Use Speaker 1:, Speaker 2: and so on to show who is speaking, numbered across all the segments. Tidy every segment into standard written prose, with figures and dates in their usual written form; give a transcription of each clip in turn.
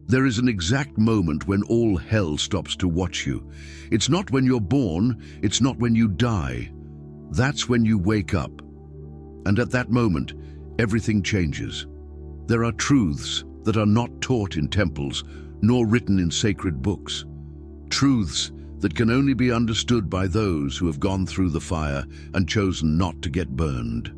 Speaker 1: There is an exact moment when all hell stops to watch you. It's not when you're born, it's not when you die. That's when you wake up. And at that moment, everything changes. There are truths that are not taught in temples, nor written in sacred books. Truths that can only be understood by those who have gone through the fire and chosen not to get burned.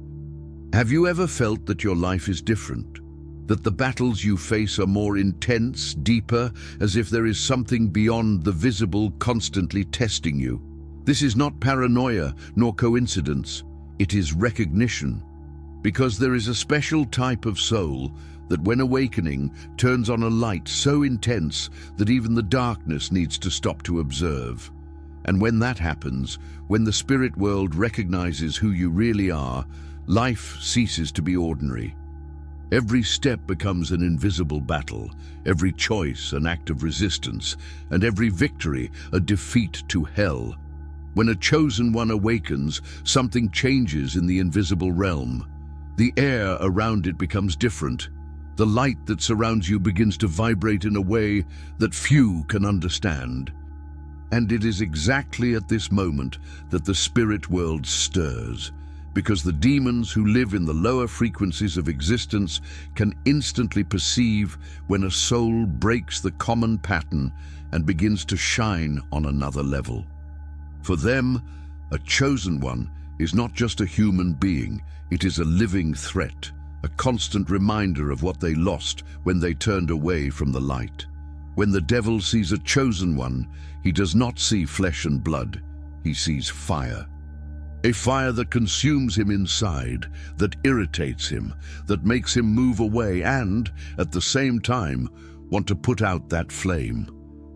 Speaker 1: Have you ever felt that your life is different? That the battles you face are more intense, deeper, as if there is something beyond the visible constantly testing you? This is not paranoia nor coincidence. It is recognition. Because there is a special type of soul that, when awakening, turns on a light so intense that even the darkness needs to stop to observe. And when that happens, when the spirit world recognizes who you really are, life ceases to be ordinary. Every step becomes an invisible battle, every choice an act of resistance, and every victory a defeat to hell. When a chosen one awakens, something changes in the invisible realm. The air around it becomes different. The light that surrounds you begins to vibrate in a way that few can understand. And it is exactly at this moment that the spirit world stirs, because the demons who live in the lower frequencies of existence can instantly perceive when a soul breaks the common pattern and begins to shine on another level. For them, a chosen one is not just a human being, it is a living threat, a constant reminder of what they lost when they turned away from the light. When the devil sees a chosen one, he does not see flesh and blood, he sees fire. A fire that consumes him inside, that irritates him, that makes him move away and, at the same time, want to put out that flame.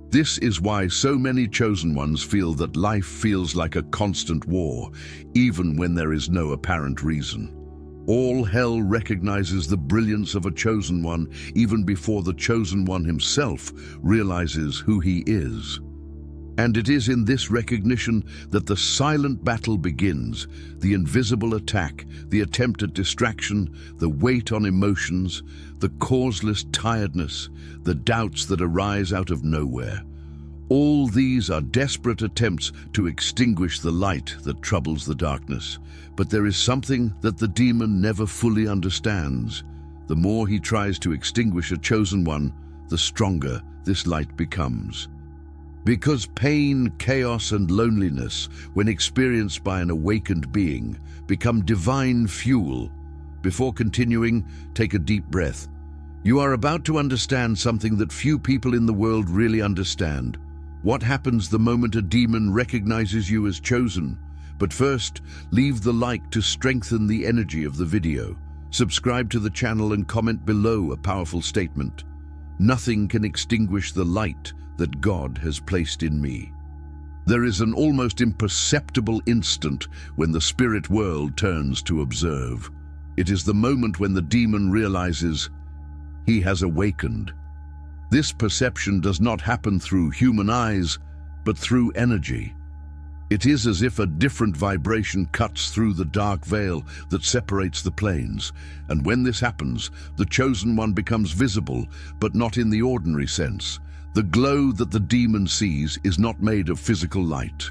Speaker 1: This is why so many chosen ones feel that life feels like a constant war, even when there is no apparent reason. All hell recognizes the brilliance of a chosen one even before the chosen one himself realizes who he is. And it is in this recognition that the silent battle begins, the invisible attack, the attempt at distraction, the weight on emotions, the causeless tiredness, the doubts that arise out of nowhere. All these are desperate attempts to extinguish the light that troubles the darkness. But there is something that the demon never fully understands. The more he tries to extinguish a chosen one, the stronger this light becomes. Because pain, chaos, and loneliness, when experienced by an awakened being, become divine fuel. Before continuing, take a deep breath. You are about to understand something that few people in the world really understand. What happens the moment a demon recognizes you as chosen? But first, leave the like to strengthen the energy of the video. Subscribe to the channel and comment below a powerful statement. Nothing can extinguish the light that God has placed in me. There is an almost imperceptible instant when the spirit world turns to observe. It is the moment when the demon realizes he has awakened. This perception does not happen through human eyes, but through energy. It is as if a different vibration cuts through the dark veil that separates the planes, and when this happens, the chosen one becomes visible, but not in the ordinary sense. The glow that the demon sees is not made of physical light.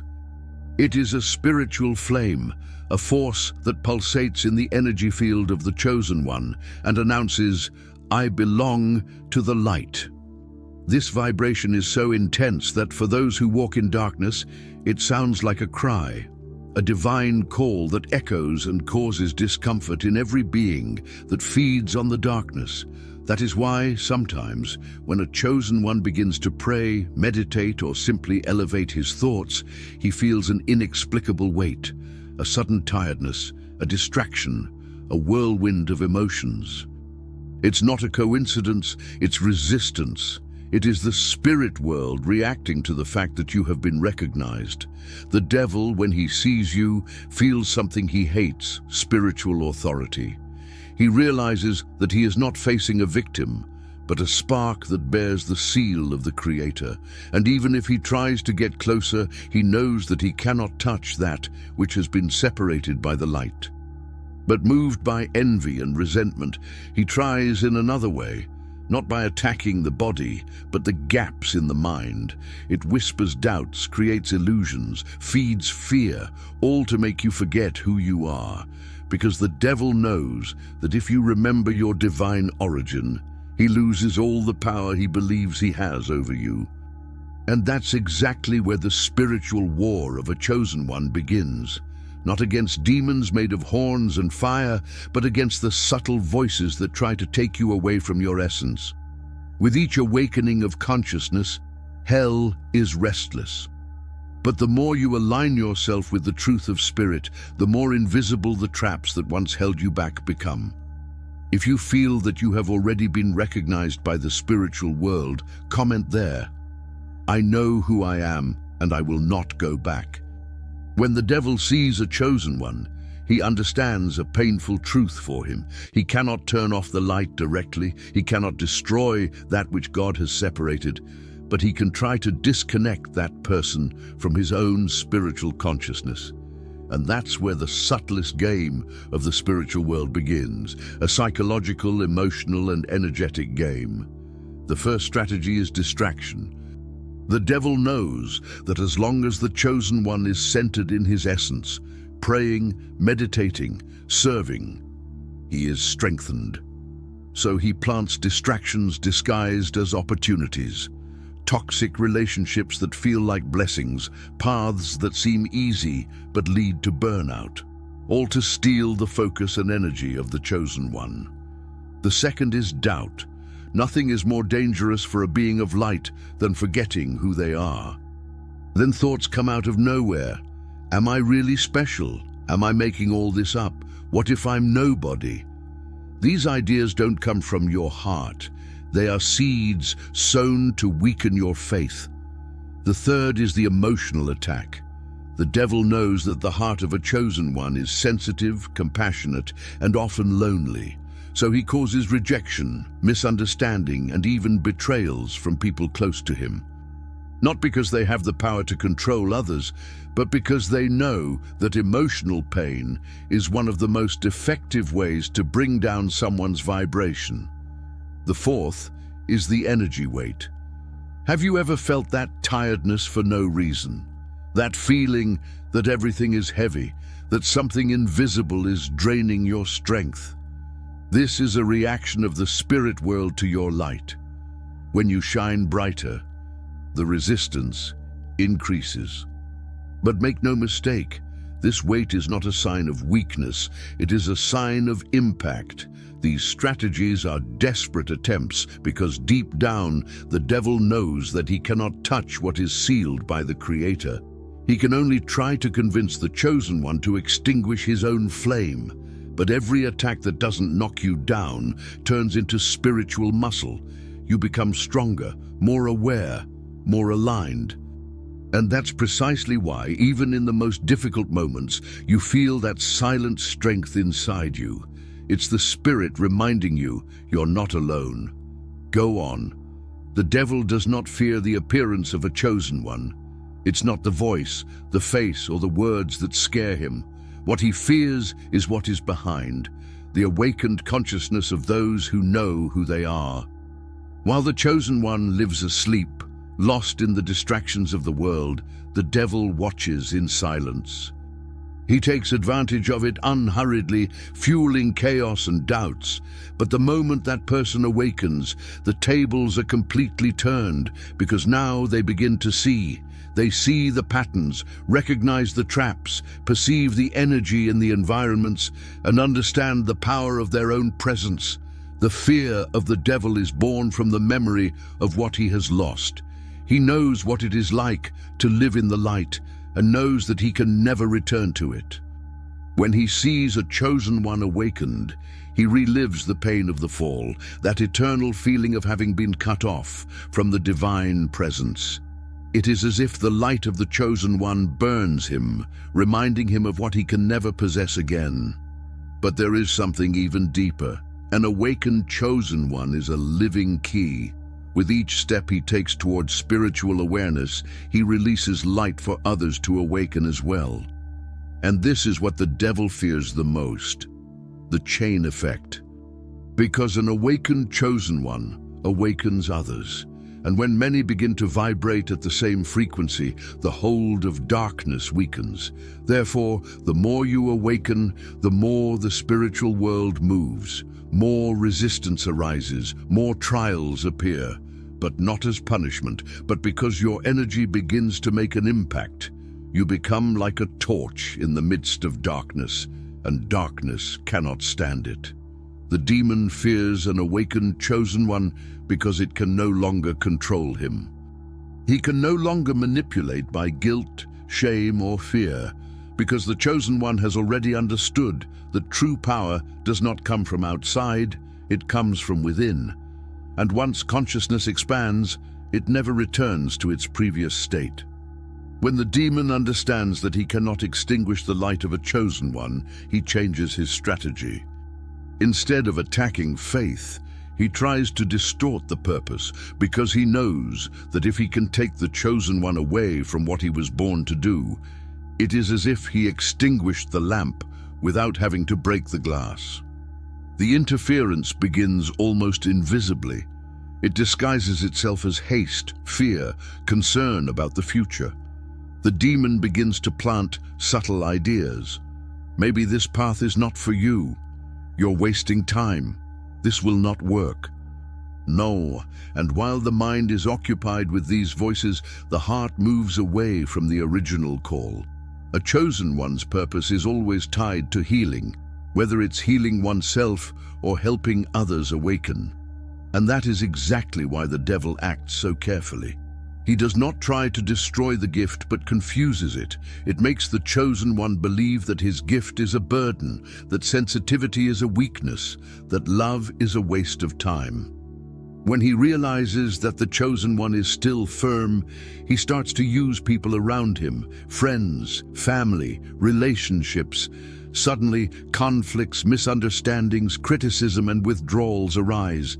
Speaker 1: It is a spiritual flame, a force that pulsates in the energy field of the chosen one and announces, "I belong to the light." This vibration is so intense that for those who walk in darkness, it sounds like a cry, a divine call that echoes and causes discomfort in every being that feeds on the darkness. That is why, sometimes, when a chosen one begins to pray, meditate, or simply elevate his thoughts, he feels an inexplicable weight, a sudden tiredness, a distraction, a whirlwind of emotions. It's not a coincidence, it's resistance. It is the spirit world reacting to the fact that you have been recognized. The devil, when he sees you, feels something he hates, spiritual authority. He realizes that he is not facing a victim, but a spark that bears the seal of the Creator. And even if he tries to get closer, he knows that he cannot touch that which has been separated by the light. But moved by envy and resentment, he tries in another way, not by attacking the body, but the gaps in the mind. It whispers doubts, creates illusions, feeds fear, all to make you forget who you are. Because the devil knows that if you remember your divine origin, he loses all the power he believes he has over you. And that's exactly where the spiritual war of a chosen one begins. Not against demons made of horns and fire, but against the subtle voices that try to take you away from your essence. With each awakening of consciousness, hell is restless. But the more you align yourself with the truth of spirit, the more invisible the traps that once held you back become. If you feel that you have already been recognized by the spiritual world, comment there. I know who I am, and I will not go back. When the devil sees a chosen one, he understands a painful truth for him. He cannot turn off the light directly. He cannot destroy that which God has separated, but he can try to disconnect that person from his own spiritual consciousness. And that's where the subtlest game of the spiritual world begins, a psychological, emotional, and energetic game. The first strategy is distraction. The devil knows that as long as the chosen one is centered in his essence, praying, meditating, serving, he is strengthened. So he plants distractions disguised as opportunities. Toxic relationships that feel like blessings, paths that seem easy but lead to burnout, all to steal the focus and energy of the chosen one. The second is doubt. Nothing is more dangerous for a being of light than forgetting who they are. Then thoughts come out of nowhere. Am I really special? Am I making all this up? What if I'm nobody? These ideas don't come from your heart. They are seeds sown to weaken your faith. The third is the emotional attack. The devil knows that the heart of a chosen one is sensitive, compassionate, and often lonely. So he causes rejection, misunderstanding, and even betrayals from people close to him. Not because they have the power to control others, but because they know that emotional pain is one of the most effective ways to bring down someone's vibration. The fourth is the energy weight. Have you ever felt that tiredness for no reason? That feeling that everything is heavy, that something invisible is draining your strength? This is a reaction of the spirit world to your light. When you shine brighter, the resistance increases. But make no mistake, this weight is not a sign of weakness, it is a sign of impact. These strategies are desperate attempts because deep down, the devil knows that he cannot touch what is sealed by the Creator. He can only try to convince the chosen one to extinguish his own flame. But every attack that doesn't knock you down turns into spiritual muscle. You become stronger, more aware, more aligned. And that's precisely why, even in the most difficult moments, you feel that silent strength inside you. It's the spirit reminding you you're not alone. Go on. The devil does not fear the appearance of a chosen one. It's not the voice, the face, or the words that scare him. What he fears is what is behind, the awakened consciousness of those who know who they are. While the chosen one lives asleep, lost in the distractions of the world, the devil watches in silence. He takes advantage of it unhurriedly, fueling chaos and doubts. But the moment that person awakens, the tables are completely turned, because now they begin to see. They see the patterns, recognize the traps, perceive the energy in the environments, and understand the power of their own presence. The fear of the devil is born from the memory of what he has lost. He knows what it is like to live in the light and knows that he can never return to it. When he sees a chosen one awakened, he relives the pain of the fall, that eternal feeling of having been cut off from the divine presence. It is as if the light of the chosen one burns him, reminding him of what he can never possess again. But there is something even deeper. An awakened chosen one is a living key. With each step he takes towards spiritual awareness, he releases light for others to awaken as well. And this is what the devil fears the most, the chain effect. Because an awakened chosen one awakens others. And when many begin to vibrate at the same frequency, the hold of darkness weakens. Therefore, the more you awaken, the more the spiritual world moves. More resistance arises, more trials appear, but not as punishment, but because your energy begins to make an impact. You become like a torch in the midst of darkness, and darkness cannot stand it. The demon fears an awakened chosen one because it can no longer control him. He can no longer manipulate by guilt, shame, or fear, because the chosen one has already understood that true power does not come from outside, it comes from within. And once consciousness expands, it never returns to its previous state. When the demon understands that he cannot extinguish the light of a chosen one, he changes his strategy. Instead of attacking faith, he tries to distort the purpose because he knows that if he can take the chosen one away from what he was born to do, it is as if he extinguished the lamp without having to break the glass. The interference begins almost invisibly. It disguises itself as haste, fear, concern about the future. The demon begins to plant subtle ideas. Maybe this path is not for you. You're wasting time. This will not work. No, and while the mind is occupied with these voices, the heart moves away from the original call. A chosen one's purpose is always tied to healing, whether it's healing oneself or helping others awaken. And that is exactly why the devil acts so carefully. He does not try to destroy the gift, but confuses it. It makes the chosen one believe that his gift is a burden, that sensitivity is a weakness, that love is a waste of time. When he realizes that the chosen one is still firm, he starts to use people around him, friends, family, relationships. Suddenly, conflicts, misunderstandings, criticism, and withdrawals arise.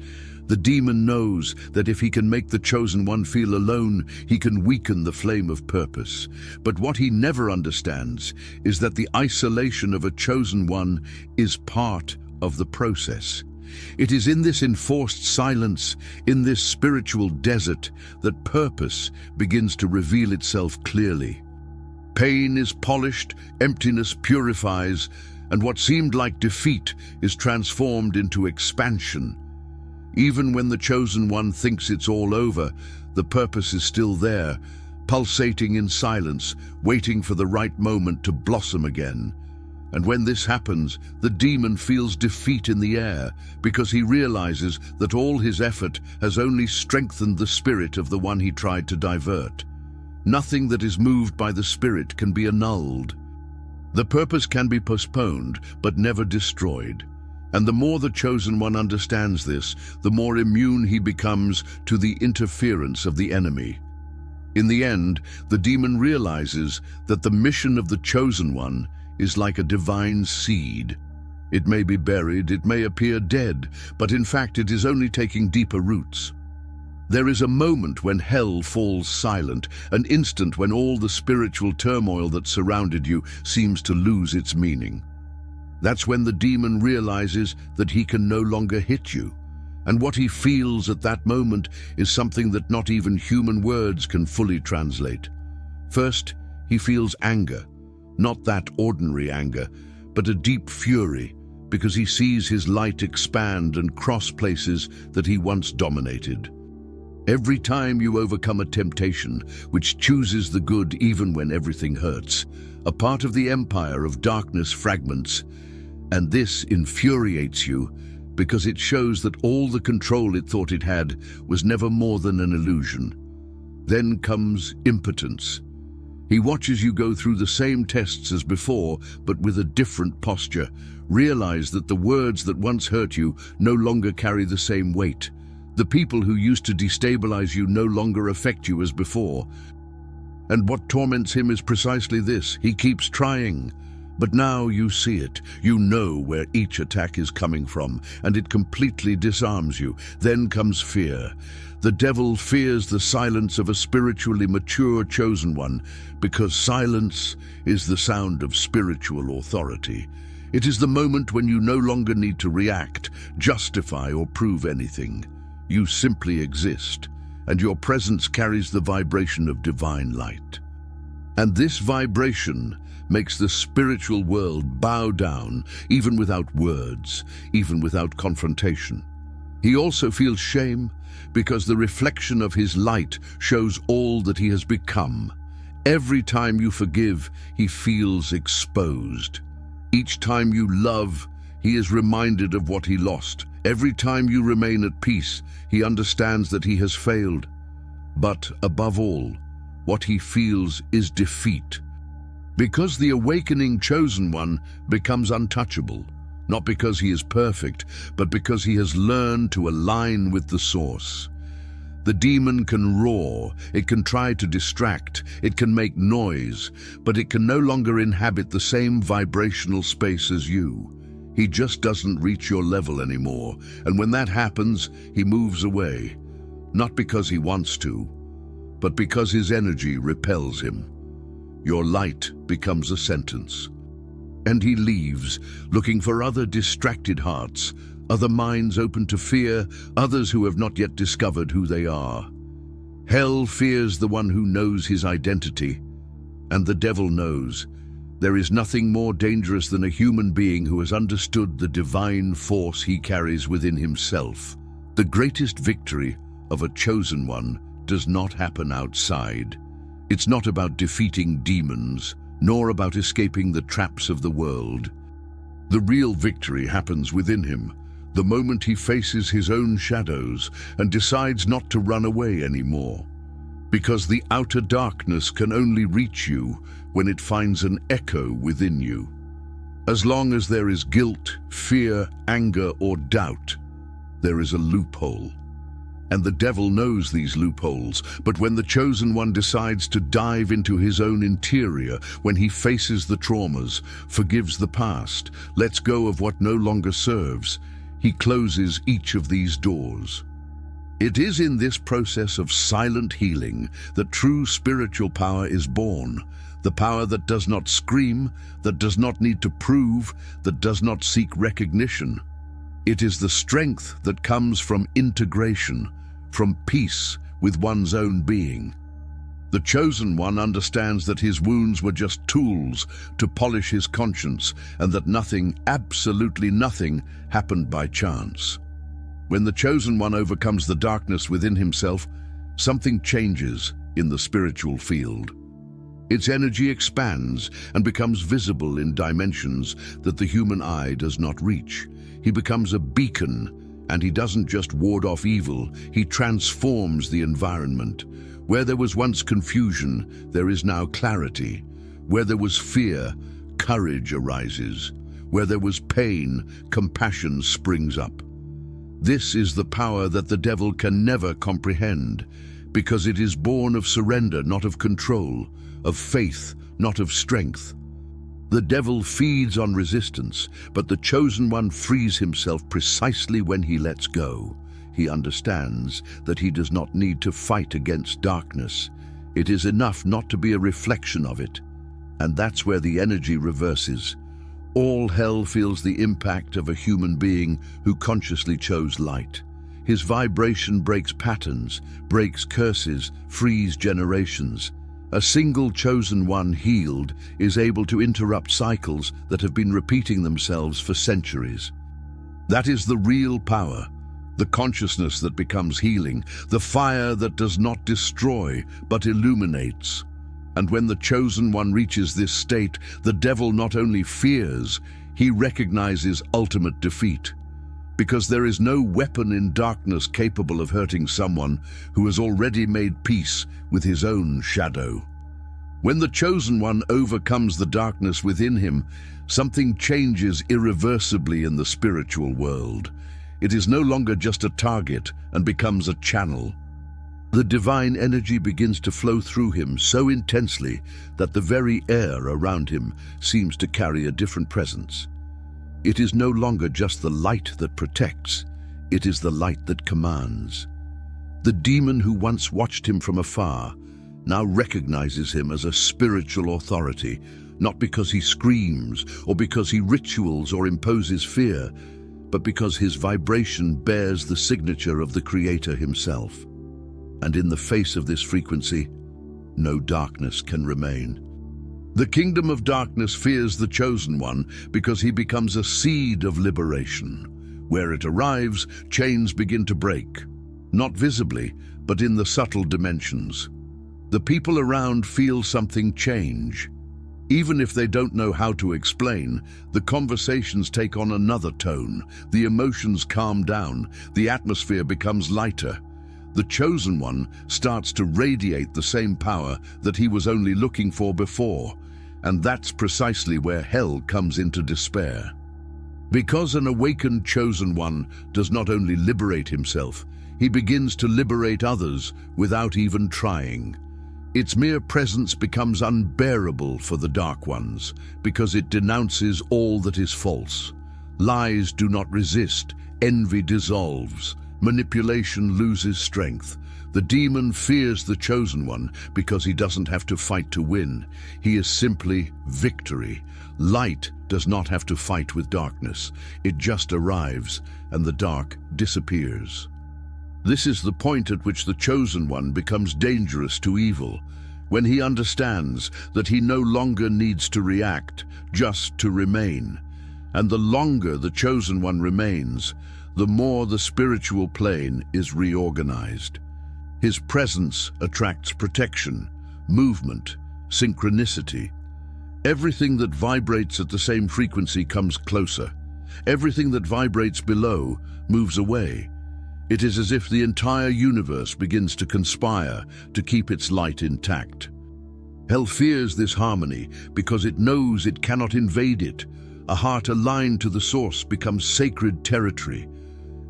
Speaker 1: The demon knows that if he can make the chosen one feel alone, he can weaken the flame of purpose. But what he never understands is that the isolation of a chosen one is part of the process. It is in this enforced silence, in this spiritual desert, that purpose begins to reveal itself clearly. Pain is polished, emptiness purifies, and what seemed like defeat is transformed into expansion. Even when the chosen one thinks it's all over, the purpose is still there, pulsating in silence, waiting for the right moment to blossom again. And when this happens, the demon feels defeat in the air because he realizes that all his effort has only strengthened the spirit of the one he tried to divert. Nothing that is moved by the spirit can be annulled. The purpose can be postponed, but never destroyed. And the more the chosen one understands this, the more immune he becomes to the interference of the enemy. In the end, the demon realizes that the mission of the chosen one is like a divine seed. It may be buried, it may appear dead, but in fact it is only taking deeper roots. There is a moment when hell falls silent, an instant when all the spiritual turmoil that surrounded you seems to lose its meaning. That's when the demon realizes that he can no longer hit you, and what he feels at that moment is something that not even human words can fully translate. First, he feels anger, not that ordinary anger, but a deep fury, because he sees his light expand and cross places that he once dominated. Every time you overcome a temptation which chooses the good even when everything hurts, a part of the empire of darkness fragments, and this infuriates you because it shows that all the control it thought it had was never more than an illusion. Then comes impotence. He watches you go through the same tests as before, but with a different posture. Realize that the words that once hurt you no longer carry the same weight. The people who used to destabilize you no longer affect you as before. And what torments him is precisely this: he keeps trying. But now you see it, you know where each attack is coming from, and it completely disarms you. Then comes fear. The devil fears the silence of a spiritually mature chosen one, because silence is the sound of spiritual authority. It is the moment when you no longer need to react, justify, or prove anything. You simply exist, and your presence carries the vibration of divine light. And this vibration makes the spiritual world bow down, even without words, even without confrontation. He also feels shame because the reflection of his light shows all that he has become. Every time you forgive, he feels exposed. Each time you love, he is reminded of what he lost. Every time you remain at peace, he understands that he has failed. But above all, what he feels is defeat. Because the awakening chosen one becomes untouchable, not because he is perfect, but because he has learned to align with the source. The demon can roar, it can try to distract, it can make noise, but it can no longer inhabit the same vibrational space as you. He just doesn't reach your level anymore, and when that happens, he moves away. Not because he wants to, but because his energy repels him. Your light becomes a sentence. And he leaves, looking for other distracted hearts, other minds open to fear, others who have not yet discovered who they are. Hell fears the one who knows his identity, and the devil knows. There is nothing more dangerous than a human being who has understood the divine force he carries within himself. The greatest victory of a chosen one does not happen outside. It's not about defeating demons, nor about escaping the traps of the world. The real victory happens within him, the moment he faces his own shadows and decides not to run away anymore. Because the outer darkness can only reach you when it finds an echo within you. As long as there is guilt, fear, anger, or doubt, there is a loophole. And the devil knows these loopholes, but when the chosen one decides to dive into his own interior, when he faces the traumas, forgives the past, lets go of what no longer serves, he closes each of these doors. It is in this process of silent healing that true spiritual power is born, the power that does not scream, that does not need to prove, that does not seek recognition. It is the strength that comes from integration, from peace with one's own being. The chosen one understands that his wounds were just tools to polish his conscience, and that nothing, absolutely nothing, happened by chance. When the chosen one overcomes the darkness within himself, something changes in the spiritual field. Its energy expands and becomes visible in dimensions that the human eye does not reach. He becomes a beacon, and he doesn't just ward off evil, he transforms the environment. Where there was once confusion, there is now clarity. Where there was fear, courage arises. Where there was pain, compassion springs up. This is the power that the devil can never comprehend, because it is born of surrender, not of control, of faith, not of strength. The devil feeds on resistance, but the chosen one frees himself precisely when he lets go. He understands that he does not need to fight against darkness. It is enough not to be a reflection of it. And that's where the energy reverses. All hell feels the impact of a human being who consciously chose light. His vibration breaks patterns, breaks curses, frees generations. A single chosen one healed is able to interrupt cycles that have been repeating themselves for centuries. That is the real power, the consciousness that becomes healing, the fire that does not destroy but illuminates. And when the chosen one reaches this state, the devil not only fears, he recognizes ultimate defeat. Because there is no weapon in darkness capable of hurting someone who has already made peace with his own shadow. When the chosen one overcomes the darkness within him, something changes irreversibly in the spiritual world. It is no longer just a target and becomes a channel. The divine energy begins to flow through him so intensely that the very air around him seems to carry a different presence. It is no longer just the light that protects, it is the light that commands. The demon who once watched him from afar now recognizes him as a spiritual authority, not because he screams or because he rituals or imposes fear, but because his vibration bears the signature of the Creator himself. And in the face of this frequency, no darkness can remain. The kingdom of darkness fears the chosen one because he becomes a seed of liberation. Where it arrives, chains begin to break, not visibly, but in the subtle dimensions. The people around feel something change. Even if they don't know how to explain, the conversations take on another tone, the emotions calm down, the atmosphere becomes lighter. The chosen one starts to radiate the same power that he was only looking for before, and that's precisely where hell comes into despair. Because an awakened chosen one does not only liberate himself, he begins to liberate others without even trying. Its mere presence becomes unbearable for the Dark Ones because it denounces all that is false. Lies do not resist, envy dissolves, manipulation loses strength. The demon fears the chosen one because he doesn't have to fight to win. He is simply victory. Light does not have to fight with darkness. It just arrives and the dark disappears. This is the point at which the chosen one becomes dangerous to evil, when he understands that he no longer needs to react, just to remain. And the longer the chosen one remains, the more the spiritual plane is reorganized. His presence attracts protection, movement, synchronicity. Everything that vibrates at the same frequency comes closer. Everything that vibrates below moves away. It is as if the entire universe begins to conspire to keep its light intact. Hell fears this harmony because it knows it cannot invade it. A heart aligned to the source becomes sacred territory.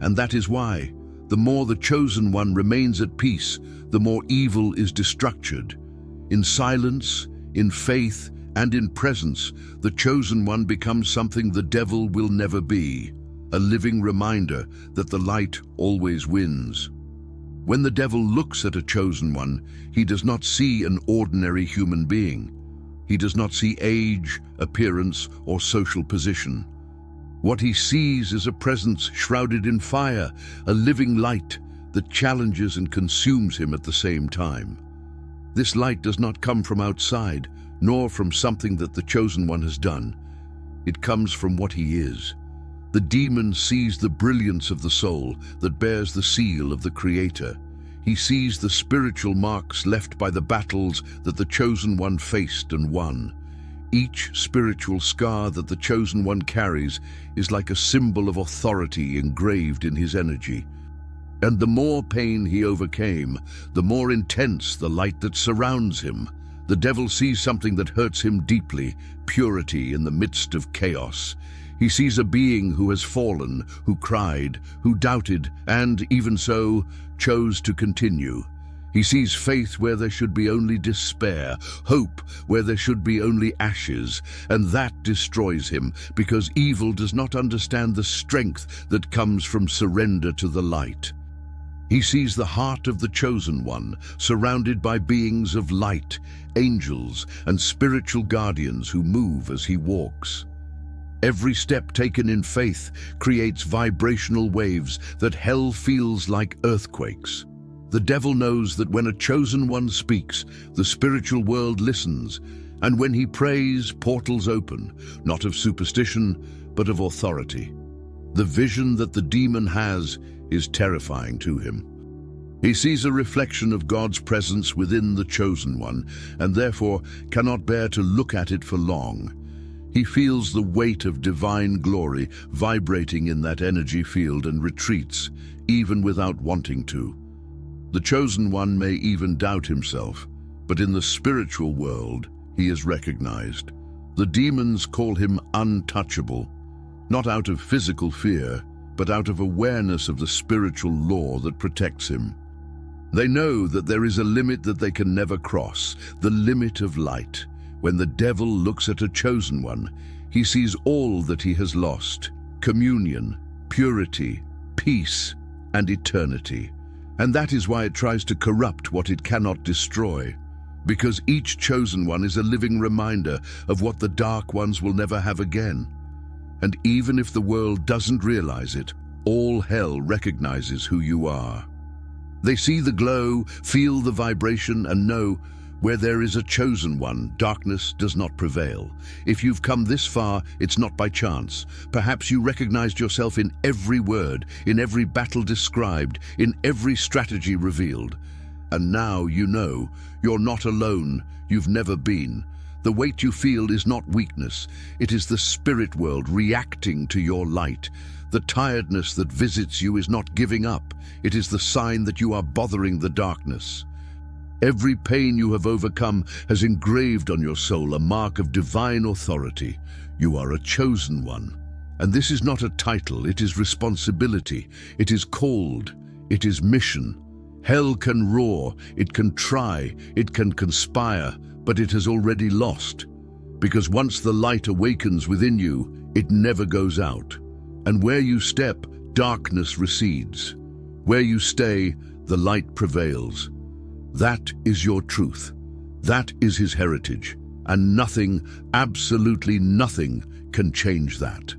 Speaker 1: And that is why, the more the chosen one remains at peace, the more evil is destructured. In silence, in faith, and in presence, the chosen one becomes something the devil will never be. A living reminder that the light always wins. When the devil looks at a chosen one, he does not see an ordinary human being. He does not see age, appearance, or social position. What he sees is a presence shrouded in fire, a living light that challenges and consumes him at the same time. This light does not come from outside, nor from something that the chosen one has done. It comes from what he is. The demon sees the brilliance of the soul that bears the seal of the Creator. He sees the spiritual marks left by the battles that the chosen one faced and won. Each spiritual scar that the chosen one carries is like a symbol of authority engraved in his energy. And the more pain he overcame, the more intense the light that surrounds him. The devil sees something that hurts him deeply, purity in the midst of chaos. He sees a being who has fallen, who cried, who doubted, and, even so, chose to continue. He sees faith where there should be only despair, hope where there should be only ashes, and that destroys him because evil does not understand the strength that comes from surrender to the light. He sees the heart of the chosen one, surrounded by beings of light, angels, and spiritual guardians who move as he walks. Every step taken in faith creates vibrational waves that hell feels like earthquakes. The devil knows that when a chosen one speaks, the spiritual world listens, and when he prays, portals open, not of superstition, but of authority. The vision that the demon has is terrifying to him. He sees a reflection of God's presence within the chosen one, and therefore cannot bear to look at it for long. He feels the weight of divine glory vibrating in that energy field and retreats, even without wanting to. The chosen one may even doubt himself, but in the spiritual world, he is recognized. The demons call him untouchable, not out of physical fear, but out of awareness of the spiritual law that protects him. They know that there is a limit that they can never cross, the limit of light. When the devil looks at a chosen one, he sees all that he has lost: communion, purity, peace, and eternity. And that is why it tries to corrupt what it cannot destroy, because each chosen one is a living reminder of what the dark ones will never have again. And even if the world doesn't realize it, all hell recognizes who you are. They see the glow, feel the vibration, and know where there is a chosen one, darkness does not prevail. If you've come this far, it's not by chance. Perhaps you recognized yourself in every word, in every battle described, in every strategy revealed. And now you know you're not alone, you've never been. The weight you feel is not weakness, it is the spirit world reacting to your light. The tiredness that visits you is not giving up, it is the sign that you are bothering the darkness. Every pain you have overcome has engraved on your soul a mark of divine authority. You are a chosen one. And this is not a title, it is responsibility. It is called, it is mission. Hell can roar, it can try, it can conspire, but it has already lost. Because once the light awakens within you, it never goes out. And where you step, darkness recedes. Where you stay, the light prevails. That is your truth. That is his heritage. And nothing, absolutely nothing, can change that.